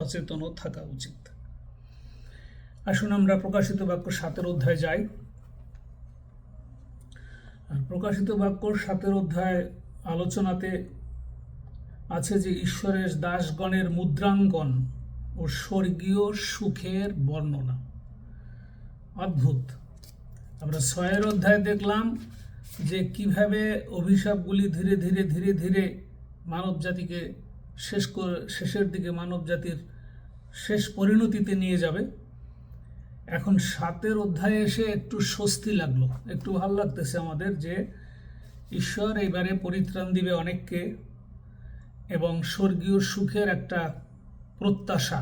সচেতন থাকা উচিত। আসুন আমরা প্রকাশিত বাক্য 7 অধ্যায় যাই। আর প্রকাশিত বাক্য 7 অধ্যায় আলোচনাতে আছে যে ঈশ্বরের দাসগণের মুদ্রাঙ্কন ও স্বর্গীয় সুখের বর্ণনা। অদ্ভুত। আমরা 6 অধ্যায় দেখলাম যে কিভাবে অভিশাপগুলি ধীরে ধীরে ধীরে ধীরে মানব জাতিকে শেষের দিকে মানব জাতির শেষ পরিণতিতে নিয়ে যাবে। এখন 7 অধ্যায়ে এসে একটু স্বস্তি লাগলো, একটু ভালো লাগতেছে আমাদের যে ঈশ্বর এবারে পরিত্রাণ দিবে অনেককে এবং স্বর্গীয় সুখের একটা প্রত্যাশা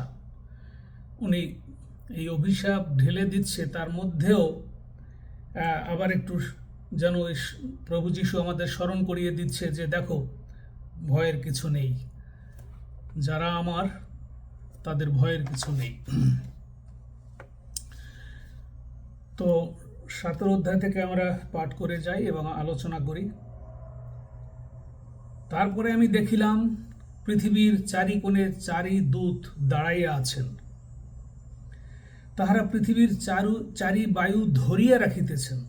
উনি এই অভিশাপ ঢেলে দিচ্ছে, তার মধ্যেও আবার একটু যেন প্রভু যীশু আমাদের স্মরণ করিয়ে দিচ্ছে যে দেখো, ভয়ের কিছু নেই, যারা আমার তাদের ভয়ের কিছু নেই। তো 7 অধ্যায় থেকে আমরা পাঠ করে যাই এবং আলোচনা করি। তারপরে আমি দেখিলাম পৃথিবীর চারিকোণে 4 দূত দাঁড়াইয়া আছেন। তাহারা পৃথিবীর চারি বায়ু ধরিয়া রাখিতেছেন,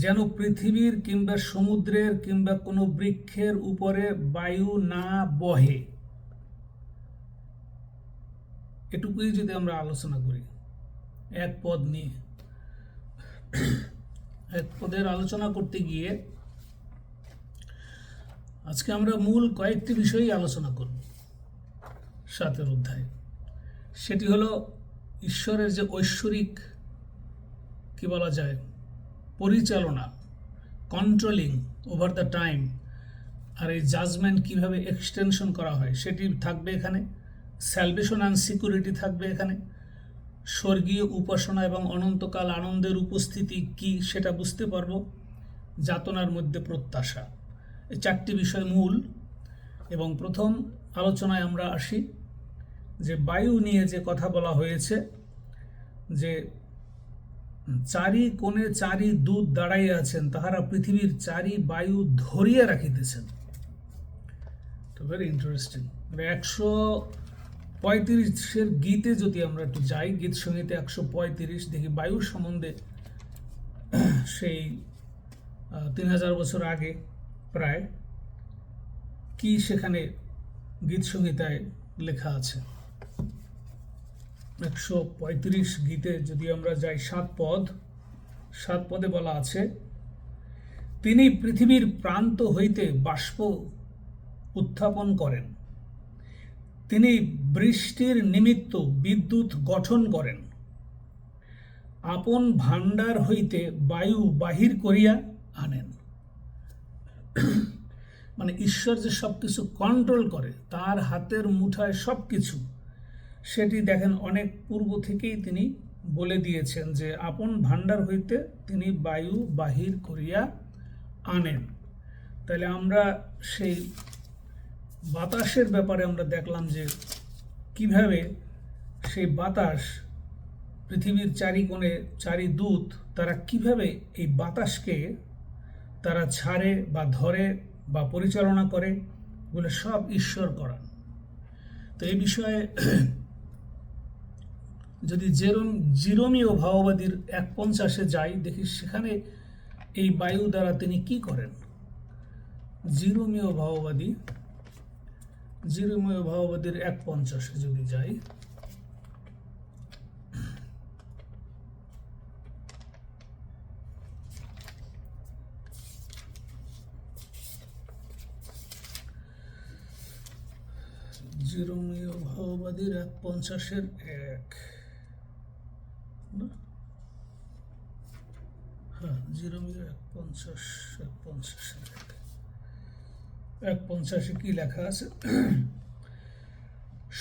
যেন পৃথিবীর কিংবা সমুদ্রের কিংবা কোনো বৃক্ষের উপরে বায়ু না বহে। এটুকুই যদি আমরা আলোচনা করি এক পদ নিয়ে, এক পদের আলোচনা করতে গিয়ে আজকে আমরা মূল কয়েকটি বিষয়ই আলোচনা করব 7 অধ্যায়। সেটি হলো ঈশ্বরের যে ঐশ্বরিক কি বলা যায় পরিচালনা, কন্ট্রোলিং ওভার দ্য টাইম, আর এই জাজমেন্ট কিভাবে এক্সটেনশন করা হয় সেটি থাকবে এখানে। স্যালভেশন অ্যান্ড সিকিউরিটি থাকবে এখানে। স্বর্গীয় উপাসনা এবং অনন্তকাল আনন্দের উপস্থিতি কি সেটা বুঝতে পারবো। যাতনার মধ্যে প্রত্যাশা, এই 4টি বিষয় মূল। এবং প্রথম আলোচনায় আমরা আসি যে বায়ু নিয়ে যে কথা বলা হয়েছে, যে 4 কোণে 4 দূত দাঁড়াইয়া আছেন, তাহারা পৃথিবীর 4 বায়ু ধরিয়া রাখিতেছেন। তো ভেরি ইন্টারেস্টিং। 135 গীতে যদি আমরা একটু যাই, গীত সংহিতে 135 দেখি বায়ুর সম্বন্ধে সেই 3000 বছর আগে প্রায় কি সেখানে গীত সংহিতায় লেখা আছে। 135 গীতে যদি আমরা যাই 7 পদে বলা আছে, তিনি পৃথিবীর প্রান্ত হইতে বাষ্প উত্থাপন করেন, তিনি বৃষ্টির নিমিত্ত বিদ্যুৎ গঠন করেন, আপন ভাণ্ডার হইতে বায়ু বাহির করিয়া আনেন। মানে ঈশ্বর যে সবকিছু কন্ট্রোল করে, তার হাতের মুঠায় সবকিছু, সেটি দেখেন অনেক পূর্ব থেকেই তিনি বলে দিয়েছেন যে আপন ভাণ্ডার হইতে তিনি বায়ু বাহির করিয়া আনেন। তাহলে আমরা সেই বাতাসের ব্যাপারে আমরা দেখলাম যে কিভাবে সেই বাতাস, পৃথিবীর 4 কোণে 4 দূত, তারা কিভাবে এই বাতাসকে তারা ছাড়ে বা ধরে বা পরিচালনা করে, বলে সব ঈশ্বর করান। তো এই বিষয়ে যদি জিরোমীয় ভাববাদীর 1:50 যাই, দেখি সেখানে এই বায়ু দ্বারা তিনি কি করেন। জিরোমীয় ভাববাদীর 1:50 যদি যাই, জিরোমীয় ভাববাদীর 1:50 জিরোমীয় 1:50 কি লেখা আছে?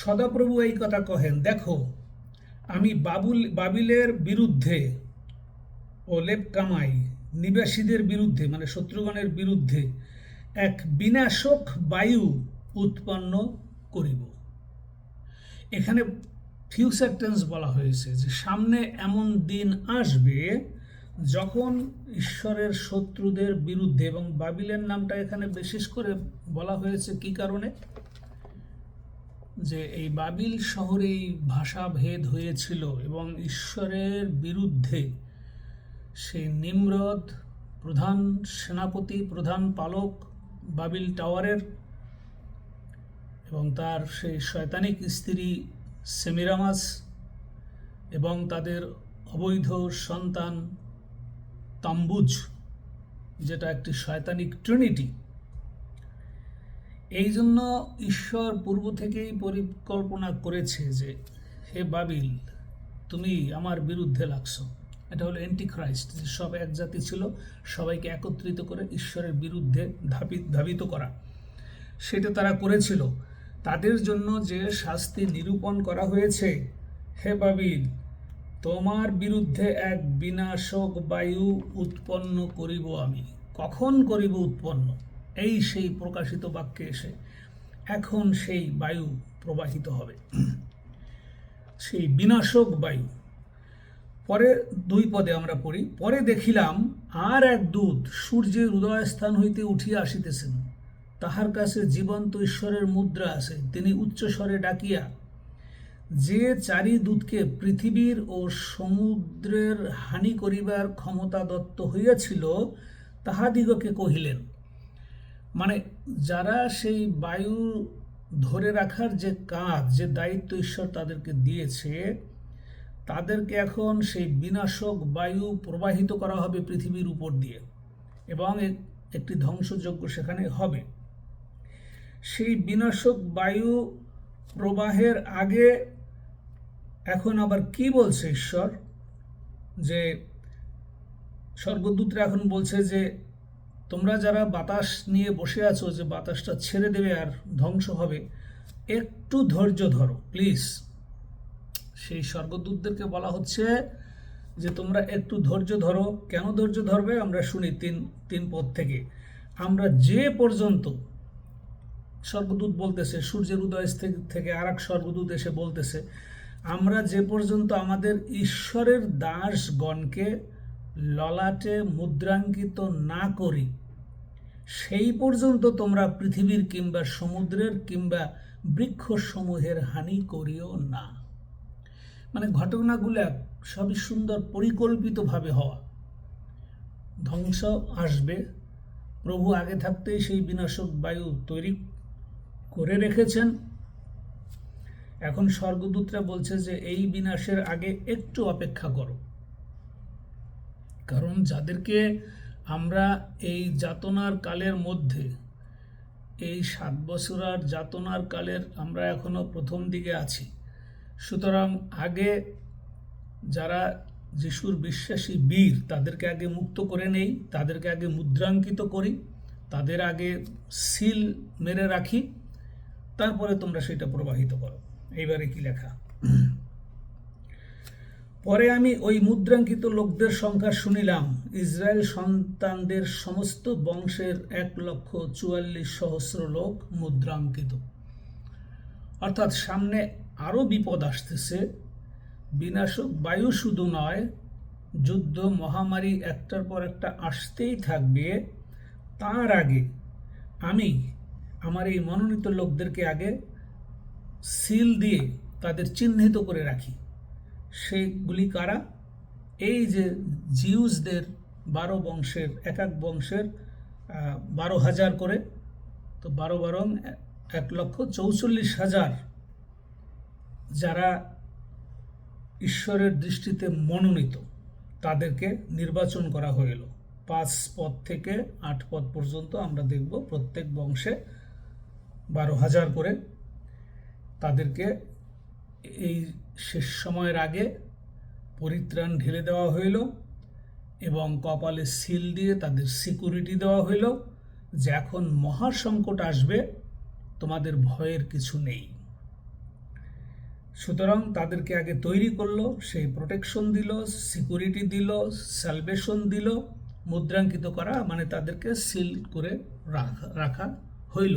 সদাপ্রভু এই কথা কহেন, দেখো আমি বাবিলের বিরুদ্ধে ও লেপকামাই নিবাসীদের বিরুদ্ধে, মানে শত্রুগণের বিরুদ্ধে এক বিনাশক বায়ু উৎপন্ন করিব। এখানে ফিউচার টেন্স বলা হয়েছে যে সামনে এমন দিন আসবে যখন ঈশ্বরের শত্রুদের বিরুদ্ধে, এবং বাবিলের নামটা এখানে বিশেষ করে বলা হয়েছে কি কারণে? যে এই বাবিল শহরেই ভাষাভেদ হয়েছিল এবং ঈশ্বরের বিরুদ্ধে সেই নিমরদ, প্রধান সেনাপতি, প্রধান পালক বাবিল টাওয়ারের, এবং তার সেই শয়তানিক স্ত্রী সেমিরামাস এবং তাদের অবৈধ সন্তান তাম্বুজ, যেটা একটি শয়তানিক ট্রিনিটি। এই জন্য ঈশ্বর পূর্ব থেকেই পরিকল্পনা করেছে যে হে বাবিল, তুমি আমার বিরুদ্ধে লাগছো। এটা হলো অ্যান্টিখ্রাইস্ট, যে সব এক জাতি ছিল, সবাইকে একত্রিত করে ঈশ্বরের বিরুদ্ধে ধাবিত করা। সেটা তারা করেছিল। তাদের জন্য যে শাস্তি নিরূপণ করা হয়েছে, হে বাবিল, তোমার বিরুদ্ধে এক বিনাশক বায়ু উৎপন্ন করিব আমি। কখন করিব উৎপন্ন? এই সেই প্রকাশিত বাক্যে এসে এখন সেই বায়ু প্রবাহিত হবে, সেই বিনাশক বায়ু। পরে 2 পদে আমরা পড়ি, পরে দেখিলাম আর এক দূত সূর্যের উদয়স্থান হইতে উঠিয়া আসিতেছেন, তাহার কাছে জীবন্ত ঈশ্বরের মুদ্রা আছে। তিনি উচ্চস্বরে ডাকিয়া যে 4 দূতকে পৃথিবীর ও সমুদ্রের হানি করিবার ক্ষমতা দত্ত হইয়াছিল তাহাদিগকে কহিলেন, মানে যারা সেই বায়ু ধরে রাখার যে কাজ, যে দায়িত্ব ঈশ্বর তাদেরকে দিয়েছে, তাদেরকে এখন সেই বিনাশক বায়ু প্রবাহিত করা হবে পৃথিবীর উপর দিয়ে, এবং একটি ধ্বংসযজ্ঞ সেখানে হবে। সেই বিনাশক বায়ু প্রবাহের আগে এখন আবার কি বলছে ঈশ্বর, যে স্বর্গদূতরা এখন বলছে যে তোমরা যারা বাতাস নিয়ে বসে আছো, যে বাতাসটা ছেড়ে দেবে আর ধ্বংস হবে, একটু ধৈর্য ধরো প্লিজ। সেই স্বর্গদূতদেরকে বলা হচ্ছে যে তোমরা একটু ধৈর্য ধরো। কেন ধৈর্য ধরবে আমরা শুনি 3 পদ থেকে। আমরা যে পর্যন্ত, স্বর্গদূত বলতেছে, সূর্যের উদয় থেকে আর এক স্বর্গদূত এসে বলতেছে, আমরা যে পর্যন্ত আমাদের ঈশ্বরের দাসগণকে ললাটে মুদ্রাঙ্কিত না করি, সেই পর্যন্ত তোমরা পৃথিবীর কিংবা সমুদ্রের কিংবা বৃক্ষসমূহের হানি করিও না। মানে ঘটনাগুলো সবই সুন্দর পরিকল্পিতভাবে হওয়া। ধ্বংস আসবে, প্রভু আগে থাকতেই সেই বিনাশক বায়ু তৈরি করে রেখেছেন। এখন স্বর্গদূতরা বলছে যে এই বিনাশের আগে একটু অপেক্ষা করো, কারণ যাদেরকে আমরা এই যাতনার কালের মধ্যে, এই 7 বছর যাতনার কালের আমরা এখনো প্রথম দিকে আছি। সুতরাং আগে যারা যিশুর বিশ্বাসী বীর, তাদেরকে আগে মুক্ত করে নেই, তাদেরকে আগে মুদ্রাঙ্কিত করি, তাদের আগে সিল মেরে রাখি, তারপরে তোমরা সেটা প্রবাহিত করো। এইবারে কি লেখা, পরে আমি ওই মুদ্রাঙ্কিত লোকদের সংখ্যা শুনিলাম, ইসরায়েল সন্তানদের সমস্ত বংশের 1,44,000 লোক মুদ্রাঙ্কিত। অর্থাৎ সামনে আরো বিপদ আসতেছে। বিনাশক বায়ু শুধু নয়, যুদ্ধ মহামারী একটার পর একটা আসতেই থাকবে। তার আগে আমি আমার এই মনোনীত লোকদেরকে আগে সিল দিয়ে তাদের চিহ্নিত করে রাখি। সেগুলি কারা? এই যে জিউসদের 12 বংশের, এক এক বংশের 12,000 করে, তো 12 12 1,44,000 যারা ঈশ্বরের দৃষ্টিতে মনোনীত, তাদেরকে নির্বাচন করা হইল। 5 পদ থেকে 8 পদ পর্যন্ত আমরা দেখব প্রত্যেক বংশে 12,000 করে। তাদেরকে এই শেষ সময়ের আগে পরিত্রাণ ঢেলে দেওয়া হইল এবং কপালে সিল দিয়ে তাদের সিকিউরিটি দেওয়া হইল যে এখন মহা সংকট আসবে, তোমাদের ভয়ের কিছু নেই। সুতরাং তাদেরকে আগে তৈরি করলো, সেই প্রোটেকশন দিল, সিকিউরিটি দিল, সালভেশন দিল। মুদ্রাঙ্কিত করা মানে তাদেরকে সিল করে রাখা হইল।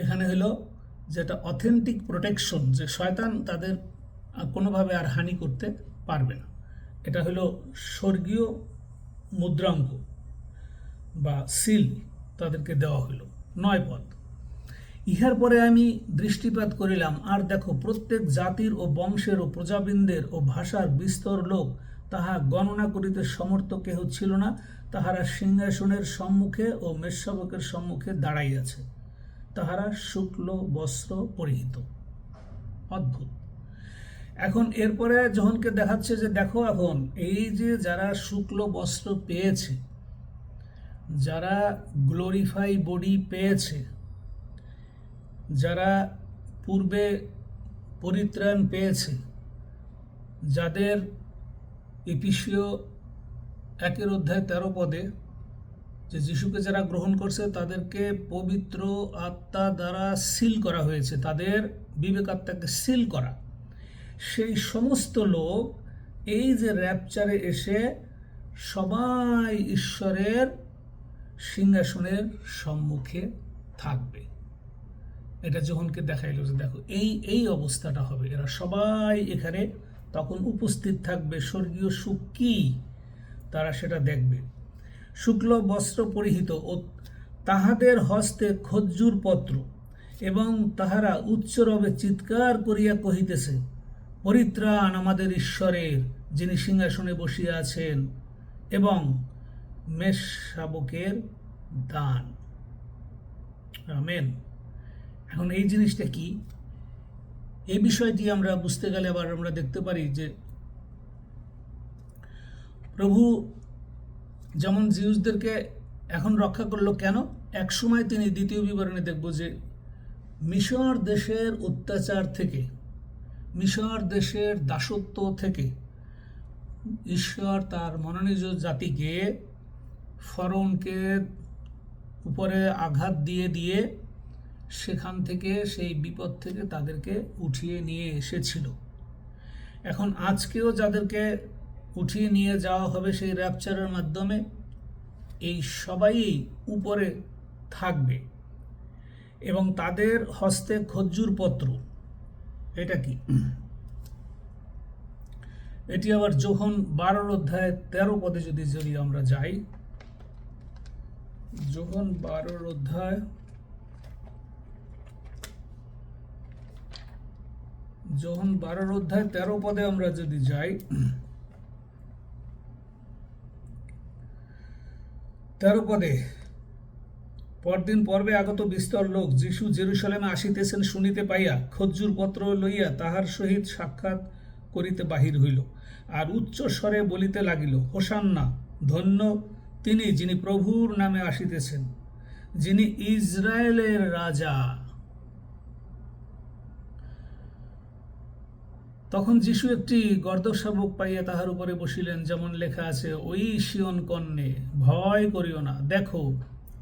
এখানে হলো যেটা অথেন্টিক প্রোটেকশন, যে শয়তান তাদের কোনোভাবে আর হানি করতে পারবে না। এটা হলো স্বর্গীয় মুদ্রাঙ্ক বা সিল তাদেরকে দেওয়া হলো। 9 পদ, ইহার পরে আমি দৃষ্টিপাত করিলাম, আর দেখো, প্রত্যেক জাতির ও বংশের ও প্রজাবৃন্দের ও ভাষার বিস্তর লোক, তাহা গণনা করিতে সমর্থ কেহ ছিল না, তাহারা সিংহাসনের সম্মুখে ও মেষশাবকের সম্মুখে দাঁড়াইয়াছে। তাহারা শুক্ল বস্ত্র পরিহিত। অদ্ভুত। এখন এরপরে যখনকে দেখাচ্ছে যে দেখো, এখন এই যে যারা শুক্ল বস্ত্র পেয়েছে, যারা গ্লোরিফাই বডি পেয়েছে, যারা পূর্বে পরিত্রাণ পেয়েছে, যাদের এফেসীয় 1:13 পদে যে যিশুকে যারা গ্রহণ করছে তাদেরকে পবিত্র আত্মা দ্বারা সিল করা হয়েছে, তাদের বিবেকাত্মাকে সিল করা, সেই সমস্ত লোক এই যে র্যাপচারে এসে সবাই ঈশ্বরের সিংহাসনের সম্মুখে থাকবে। এটা যখনকে দেখাইল যে দেখো এই অবস্থাটা হবে, এরা সবাই এখানে তখন উপস্থিত থাকবে। স্বর্গীয় সুখ কি তারা সেটা দেখবে। শুক্ল বস্ত্র পরিহিত ও তাহাদের হস্তে খজ্জুর পত্র, এবং তাহারা উচ্চরবে চিৎকার করিয়া কহিতেছে, পরিত্রাণ আমাদের ঈশ্বরের, যিনি সিংহাসনে বসিয়া আছেন, এবং মেষশাবকের দান। আমেন। এখন এই জিনিসটা কি, এই বিষয়টি আমরা বুঝতে গেলে আবার আমরা দেখতে পারি যে প্রভু যেমন জিউসদেরকে এখন রক্ষা করলো কেন, এক সময় তিনি দ্বিতীয় বিবরণে দেখব যে মিশর দেশের অত্যাচার থেকে, মিশর দেশের দাসত্ব থেকে ঈশ্বর তার মনোনীত জাতিকে, ফরৌনকে উপরে আঘাত দিয়ে দিয়ে সেখান থেকে, সেই বিপদ থেকে তাদেরকে উঠিয়ে নিয়ে এসেছিল। এখন আজকেও যাদেরকে উঠিয়ে নিয়ে যাওয়া হবে সেই র্যাপচারের মাধ্যমে, এই সবাই উপরে থাকবে এবং তাদের হস্তে খজ্জুর পত্র। এটা কি? এটি আবার যোহন 12:13 পদে যদি আমরা যাই, যোহন 12:13 পদে আমরা যদি যাই, 13 পদে, পরদিন পর্বে আগত বিস্তর লোক যিশু জেরুসালেমে আসিতেছেন শুনিতে পাইয়া খজ্জুর পত্র লইয়া তাহার সহিত সাক্ষাৎ করিতে বাহির হইল, আর উচ্চ স্বরে বলিতে লাগিল, হোসান্না, ধন্য তিনি যিনি প্রভুর নামে আসিতেছেন, যিনি ইসরায়েলের রাজা। তখন যিশু একটি গর্দশাবক পাইয়া তাহার উপরে বসিলেন, যেমন লেখা আছে, ওই সিয়ন কন্যে, ভয় করিও না, দেখো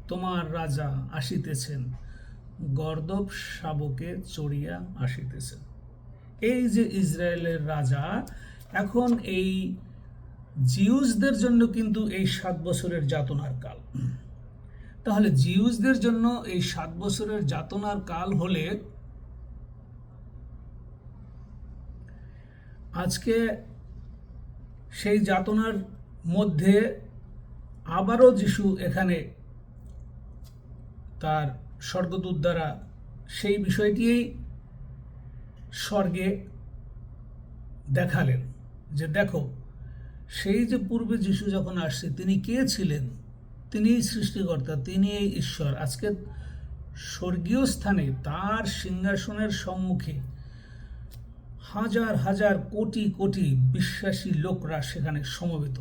তোমার রাজা আসিতেছেন, গর্দব শাবকে চড়িয়া আসিতেছেন। এই যে ইসরায়েলের রাজা, এখন এই জিউসদের জন্য কিন্তু এই 7 বছরের যাতনার কাল। তাহলে জিউসদের জন্য এই 7 বছরের যাতনার কাল হলে আজকে সেই যাতনার মধ্যে আবারও যিশু এখানে তার স্বর্গদূত দ্বারা সেই বিষয়টিই স্বর্গে দেখালেন যে দেখো, সেই যে পূর্বে যিশু যখন আসছে তিনি কে ছিলেন, তিনিই সৃষ্টিকর্তা, তিনি এই ঈশ্বর। আজকে স্বর্গীয় স্থানে তার সিংহাসনের সম্মুখে হাজার হাজার কোটি কোটি বিশ্বাসী লোকরা সেখানে সমবেত,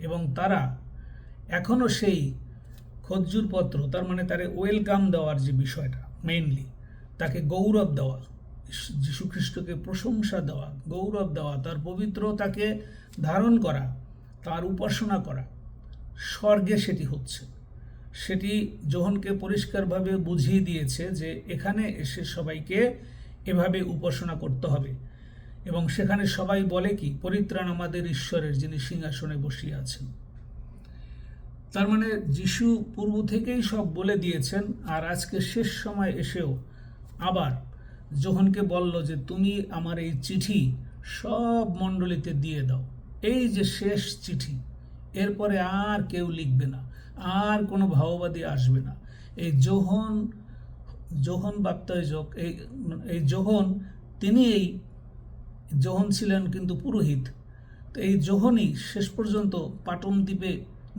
এবং তারা এখনো সেই খজ্জুর পত্র, তার মানে তার ওয়েলকাম দেওয়ার যে বিষয়টা, মেইনলি তাকে গৌরব দেওয়া, যীশু খ্রিস্টকে প্রশংসা দেওয়া, গৌরব দেওয়া, তার পবিত্রতাকে ধারণ করা, তার উপাসনা করা, স্বর্গে সেটি হচ্ছে। সেটি যোহনকে পরিষ্কারভাবে বুঝিয়ে দিয়েছে যে এখানে এসে সবাইকে এভাবে উপাসনা করতে হবে, এবং সেখানে সবাই বলে কি, পরিত্রাণ আমাদের ঈশ্বরের, যিনি সিংহাসনে বসিয়ে আছেন। তার মানে যিশু পূর্ব থেকেই সব বলে দিয়েছেন, আর আজকে শেষ সময় এসেও আবার যোহনকে বলল যে তুমি আমার এই চিঠি সব মণ্ডলীতে দিয়ে দাও, এই যে শেষ চিঠি, এরপরে আর কেউ লিখবে না, আর কোনো ভাওবাদী আসবে না। এই যোহন যোহন বাপ্তায়জক, এই যোহন, তিনি এই যোহন ছিলেন কিন্তু পুরোহিত। তো এই যোহনই শেষ পর্যন্ত পাটন দ্বীপে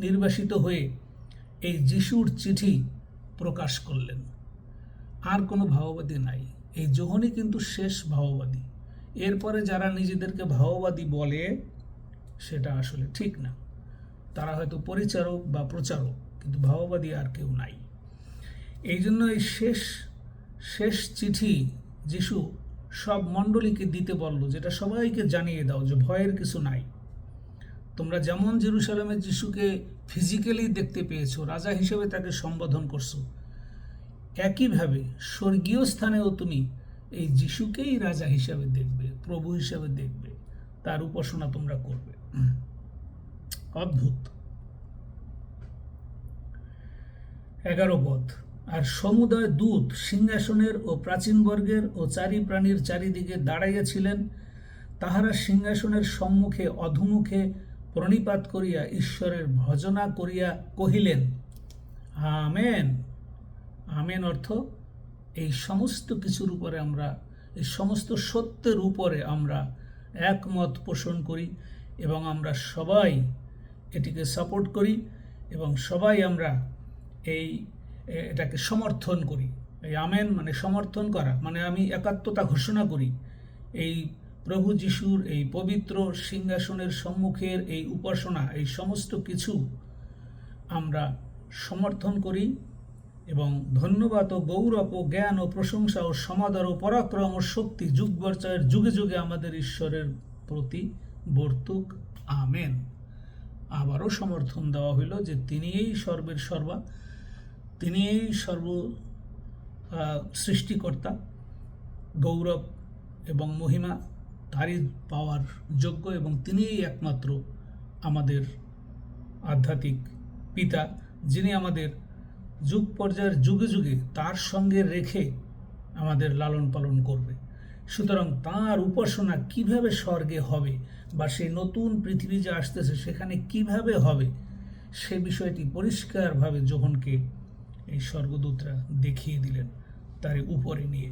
নির্বাসিত হয়ে এই যিশুর চিঠি প্রকাশ করলেন। আর কোনো ভাওবাদী নাই, এই যোহনই কিন্তু শেষ ভাওবাদী। এরপরে যারা নিজেদেরকে ভাওবাদী বলে সেটা আসলে ঠিক না, তারা হয়তো পরিচারক বা প্রচারক, কিন্তু ভাওবাদী আর কেউ নাই। এই জন্য এই শেষ চিঠি যিশু সব মণ্ডলীকে দিতে বলল, যেটা সবাইকে জানিয়ে দাও যে ভয়ের কিছু নাই। তোমরা যেমন জেরুসালেমে যিশুকে ফিজিক্যালি দেখতে পেয়েছো, রাজা হিসেবে তাকে সম্বোধন করছো, একইভাবে স্বর্গীয় স্থানেও তুমি এই যিশুকেই রাজা হিসেবে দেখবে, প্রভু হিসেবে দেখবে, তার উপাসনা তোমরা করবে। অদ্ভুত। 11 পদ। আর সমুদয় দূত সিংহাসনের ও প্রাচীন বর্গের ও চারি প্রাণীর চারিদিকে দাঁড়াইয়াছিলেন। তাহারা সিংহাসনের সম্মুখে অধোমুখে প্রণিপাত করিয়া ঈশ্বরের ভজনা করিয়া কহিলেন, আমেন। আমেন অর্থ এই সমস্ত কিছুর উপরে আমরা, এই সমস্ত সত্যের উপরে আমরা একমত পোষণ করি এবং আমরা সবাই এটিকে সাপোর্ট করি এবং সবাই আমরা এটাকে সমর্থন করি। এই আমেন মানে সমর্থন করা, মানে আমি একাত্মতা ঘোষণা করি। এই প্রভু যিশুর এই পবিত্র সিংহাসনের সম্মুখের এই উপাসনা, এই সমস্ত কিছু আমরা সমর্থন করি এবং ধন্যবাদ ও গৌরব ও জ্ঞান ও প্রশংসা ও সমাদর ও পরাক্রম ও শক্তি যুগ বর্ষায়ের যুগে যুগে আমাদের ঈশ্বরের প্রতি বর্তুক। আমেন। আবারও সমর্থন দেওয়া হইল যে তিনিই সর্বের সর্বা, তিনিই সর্ব সৃষ্টিকর্তা, গৌরব এবং মহিমা তারই পাওয়ার যোগ্য এবং তিনিই একমাত্র আমাদের আধ্যাত্মিক পিতা, যিনি আমাদের যুগ পর্যায়ের যুগে যুগে তার সঙ্গে রেখে আমাদের লালন পালন করবে। সুতরাং তাঁর উপাসনা কিভাবে স্বর্গে হবে বা সেই নতুন পৃথিবী যে আসতেছে সেখানে কিভাবে হবে, সে বিষয়টি পরিষ্কারভাবে যোহনকে এই স্বর্গদূতরা দেখিয়ে দিলেন তার উপরে নিয়ে।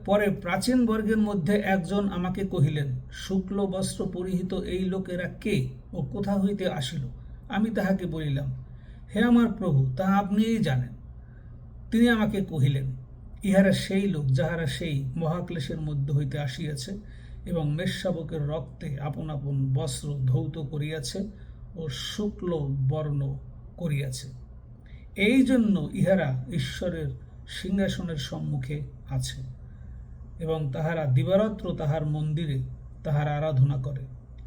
পরে প্রাচীন বর্গের মধ্যে একজন আমাকে কহিলেন, শুক্ল বস্ত্র পরিহিত এই লোকেরা কে ও কোথা হইতে আসিল? আমি তাহাকে বলিলাম, হে আমার প্রভু, তাহা আপনিই জানেন। তিনি আমাকে কহিলেন, ইহারা সেই লোক যাহারা সেই মহাক্লেশের মধ্যে হইতে আসিয়াছে এবং মেষশাবকের রক্তে আপন আপন বস্ত্র ধৌত করিয়াছে ও শুক্ল বর্ণ করিয়াছে। এই জন্য ইহারা ঈশ্বরের সিংহাসনের সম্মুখে আছে এবং তাহারা দিবারাত্র তাহার মন্দিরে তাহার আরাধনা করে।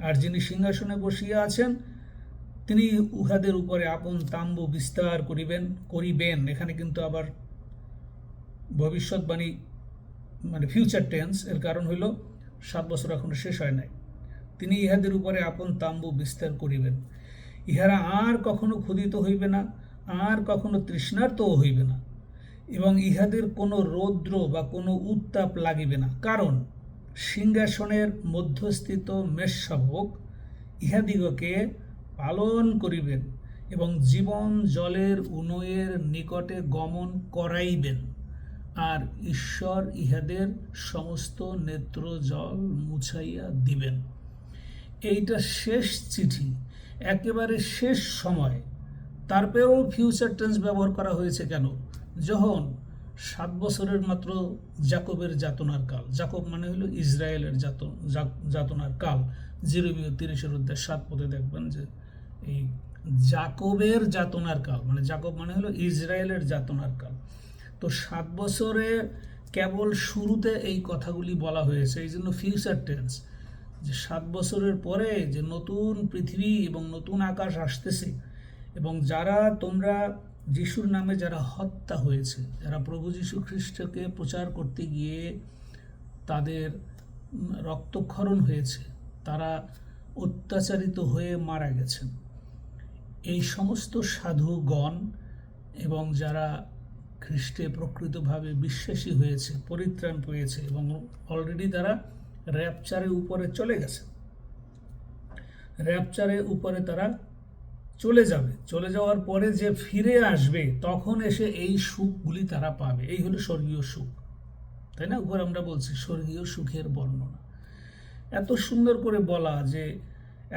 আর যিনি সিংহাসনে বসিয়া আছেন তিনি উহাদের উপরে আপন তাম্বু বিস্তার করিবেন। এখানে কিন্তু আবার ভবিষ্যৎবাণী, মানে ফিউচার টেন্স, এর কারণ হইল 7 বছর এখনো শেষ হয় নাই। তিনি ইহাদের উপরে আপন তাম্বু বিস্তার করিবেন। ইহারা আর কখনো ক্ষুধিত হইবে না, আর কখনো তৃষ্ণার্তও হইবে না, এবং ইহাদের কোনো রৌদ্র বা কোনো উত্তাপ লাগিবে না, কারণ সিংহাসনের মধ্যস্থিত মেষশাবক ইহাদিগকে পালন করিবেন এবং জীবন জলের উনয়ের নিকটে গমন করাইবেন, আর ঈশ্বর ইহাদের সমস্ত নেত্র জল মুছাইয়া দিবেন। এইটা শেষ চিঠি, একেবারে শেষ সময়। তারপরেও ফিউচার টেন্স ব্যবহার করা হয়েছে কেন? যখন 7 বছরের মাত্র জাকবের যাতনার কাল, জাকব মানে হলো ইসরায়েলের যাতনার কাল। যেরমীয় 30-7 পদে দেখবেন যে এই জাকবের যাতনার কাল, মানে জাকব মানে হলো ইসরায়েলের যাতনার কাল। তো 7 বছরে কেবল শুরুতে এই কথাগুলি বলা হয়েছে, এই জন্য ফিউচার টেন্স, যে 7 বছরের পরে যে নতুন পৃথিবী এবং নতুন আকাশ আসতেছে, এবং যারা তোমরা যিশুর নামে যারা হত্যা হয়েছে, যারা প্রভু যীশু খ্রিস্টকে প্রচার করতে গিয়ে তাদের রক্তক্ষরণ হয়েছে, তারা অত্যাচারিত হয়ে মারা গেছেন, এই সমস্ত সাধুগণ এবং যারা খ্রিস্টে প্রকৃতভাবে বিশ্বাসী হয়েছে, পরিত্রাণ পেয়েছে এবং অলরেডি তারা র্যাপচারের উপরে চলে গেছে, র্যাপচারের উপরে তারা চলে যাবে, চলে যাওয়ার পরে যে ফিরে আসবে তখন এসে এই সুখগুলি তারা পাবে। এই হলো স্বর্গীয় সুখ, তাই না? উপর আমরা বলছি স্বর্গীয় সুখের বর্ণনা। এত সুন্দর করে বলা যে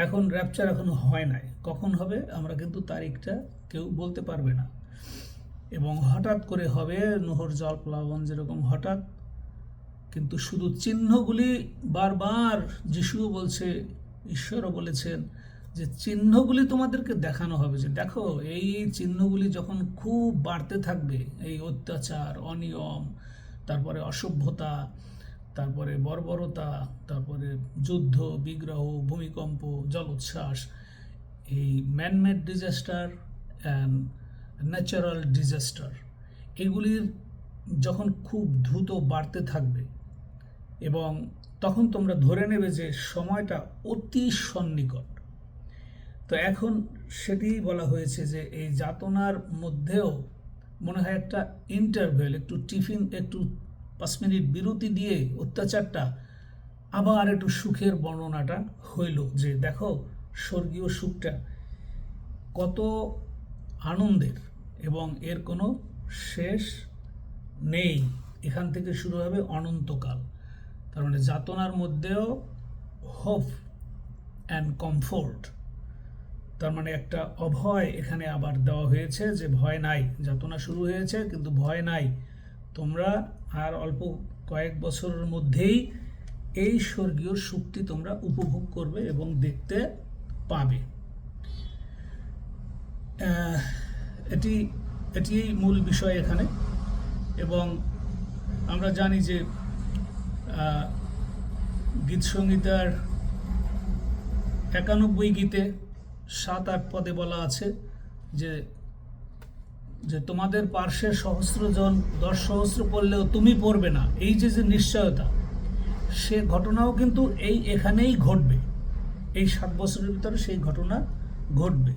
এখন র্যাপচার এখনো হয় নাই, কখন হবে আমরা কিন্তু তারিখটা কেউ বলতে পারবে না, এবং হঠাৎ করে হবে নহর জল প্লাবন যেরকম হঠাৎ। কিন্তু শুধু চিহ্নগুলি বারবার যিশুও বলছে, ঈশ্বরও বলেছেন যে চিহ্নগুলি তোমাদেরকে দেখানো হবে, যে দেখো এই চিহ্নগুলি যখন খুব বাড়তে থাকবে, এই অত্যাচার, অনিয়ম, তারপরে অসভ্যতা, তারপরে বর্বরতা, তারপরে যুদ্ধ বিগ্রহ, ভূমিকম্প, জলোচ্ছ্বাস, এই man-made disaster and natural disaster, এগুলির যখন খুব দ্রুত বাড়তে থাকবে, এবং তখন তোমরা ধরে নেবে যে সময়টা অতি সন্নিকট। তো এখন সেটি বলা হয়েছে যে এই যাতনার মধ্যেও মনে হয় একটা ইন্টারভেল, একটু টিফিন, একটু 5 মিনিট বিরতি দিয়ে অত্যাচারটা আবার একটু সুখের বর্ণনাটা হইল, যে দেখো স্বর্গীয় সুখটা কত আনন্দের এবং এর কোনো শেষ নেই, এখান থেকে শুরু হবে অনন্তকাল। তার মানে যাতনার মধ্যেও হোপ অ্যান্ড কমফোর্ট, তার মানে একটা অভয় এখানে আবার দেওয়া হয়েছে, যে ভয় নাই, যাতনা শুরু হয়েছে কিন্তু ভয় নাই, তোমরা আর অল্প কয়েক বছরের মধ্যেই এই স্বর্গীয় সুখটি তোমরা উপভোগ করবে এবং দেখতে পাবে। এটি মূল বিষয় এখানে। এবং আমরা জানি যে গীত সংহিতার 91 গীতে 7-8 পদে বলা আছে যে যে তোমাদের পার্শ্বে 1000 জন 10 সহস্র পড়লেও তুমি পড়বে না। এই যে যে নিশ্চয়তা, সে ঘটনাও কিন্তু এখানেই ঘটবে, এই 7 বছরের ভিতরে সেই ঘটনা ঘটবে।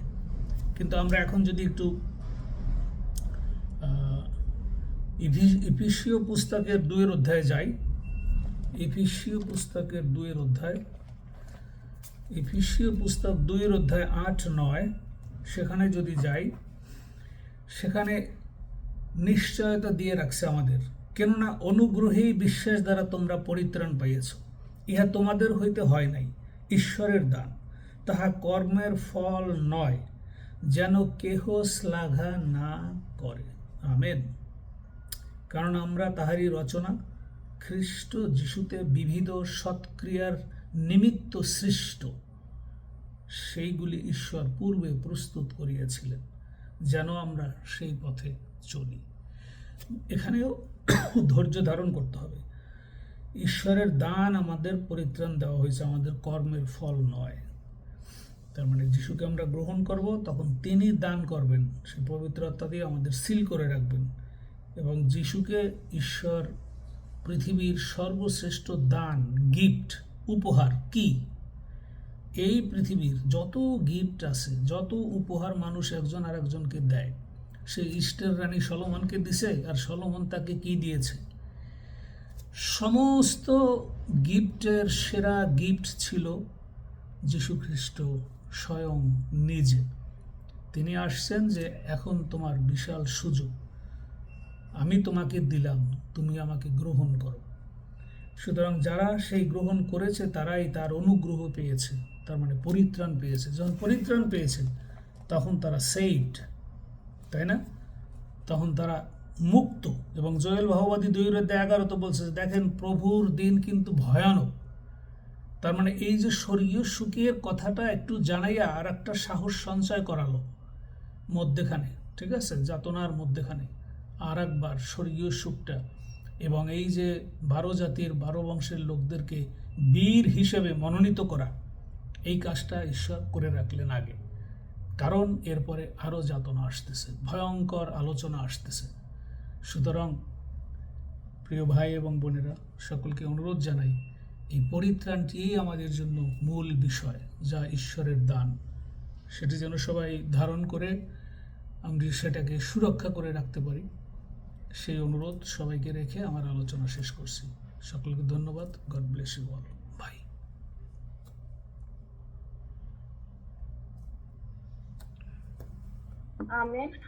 কিন্তু আমরা এখন যদি একটু এফেসীয় পুস্তকের 2 অধ্যায়ে যাই, এফেসীয় পুস্তকের 2 অধ্যায়, এফেসীয় পুস্তক 2 অধ্যায় 8-9, সেখানে যদি যাই, সেখানে নিশ্চয়তা দিয়ে রাখছে আমাদের, কেননা অনুগ্রহেই বিশ্বাস দ্বারা তোমরা পরিত্রাণ পাইয়াছ, ইহা তোমাদের হইতে হয় নাই, ঈশ্বরের দান, তাহা কর্মের ফল নয়, যেন কেহ শ্লাঘা না করে। আমেন। কারণ আমরা তাহারই রচনা, খ্রিস্ট যিশুতে বিবিধ সৎক্রিয়ার নিমিত্ত সৃষ্ট, সেইগুলি ঈশ্বর পূর্বে প্রস্তুত করিয়াছিলেন যেন আমরা সেই পথে চলি। এখানেও ধৈর্য ধারণ করতে হবে। ঈশ্বরের দান, আমাদের পরিত্রাণ দেওয়া হয়েছে, আমাদের কর্মের ফল নয়। তার মানে যিশুকে আমরা গ্রহণ করব, তখন তিনি দান করবেন, সেই পবিত্র আত্মা দিয়ে আমাদের সিল করে রাখবেন। এবং যিশুকে ঈশ্বর পৃথিবীর সর্বশ্রেষ্ঠ দান, গিফট, উপহার কি? এই পৃথিবীর যত গিফট আছে, যত উপহার মানুষ একজন আর একজনকে দেয়, সে ইষ্টের রানী সলোমনকে দিছে, আর সলোমন তাকে কি দিয়েছে? সমস্ত গিফটের সেরা গিফট ছিল যীশু খ্রিস্ট স্বয়ং নিজে। তিনি আসছেন যে এখন তোমার বিশাল সুযোগ, আমি তোমাকে দিলাম, তুমি আমাকে গ্রহণ করো। সুতরাং যারা সেই গ্রহণ করেছে তারাই তার অনুগ্রহ পেয়েছে, তার মানে পরিত্রাণ পেয়েছে। যখন পরিত্রাণ পেয়েছে তখন তারা সেইভড, তাই না? তখন তারা মুক্ত। এবং জোয়েল ভাববাদী 2:11 বলছে, দেখেন প্রভুর দিন কিন্তু ভয়ানক। তার মানে এই যে স্বর্গীয় সুখের কথাটা একটু জানাইয়া আর একটা সাহস সঞ্চয় করালো মধ্যেখানে, ঠিক আছে, যাতনার মধ্যেখানে আর একবার স্বর্গীয় সুখটা। এবং এই যে 12 জাতির 12 বংশের লোকদেরকে বীর হিসেবে মনোনীত করা, এই কাজটা ঈশ্বর করে রাখলেন আগে, কারণ এরপরে আরও যাতনা আসতেছে, ভয়ঙ্কর আলোচনা আসতেছে। সুতরাং প্রিয় ভাই এবং বোনেরা, সকলকে অনুরোধ জানাই, এই পরিত্রাণটিই আমাদের জন্য মূল বিষয়, যা ঈশ্বরের দান। সেটি যেন সবাই ধারণ করে আমরা সেটাকে সুরক্ষা করে রাখতে পারি, সেই অনুরোধ সবাইকে রেখে আমার আলোচনা শেষ করছি। সকলকে ধন্যবাদ। God bless you all. Bye. Amen.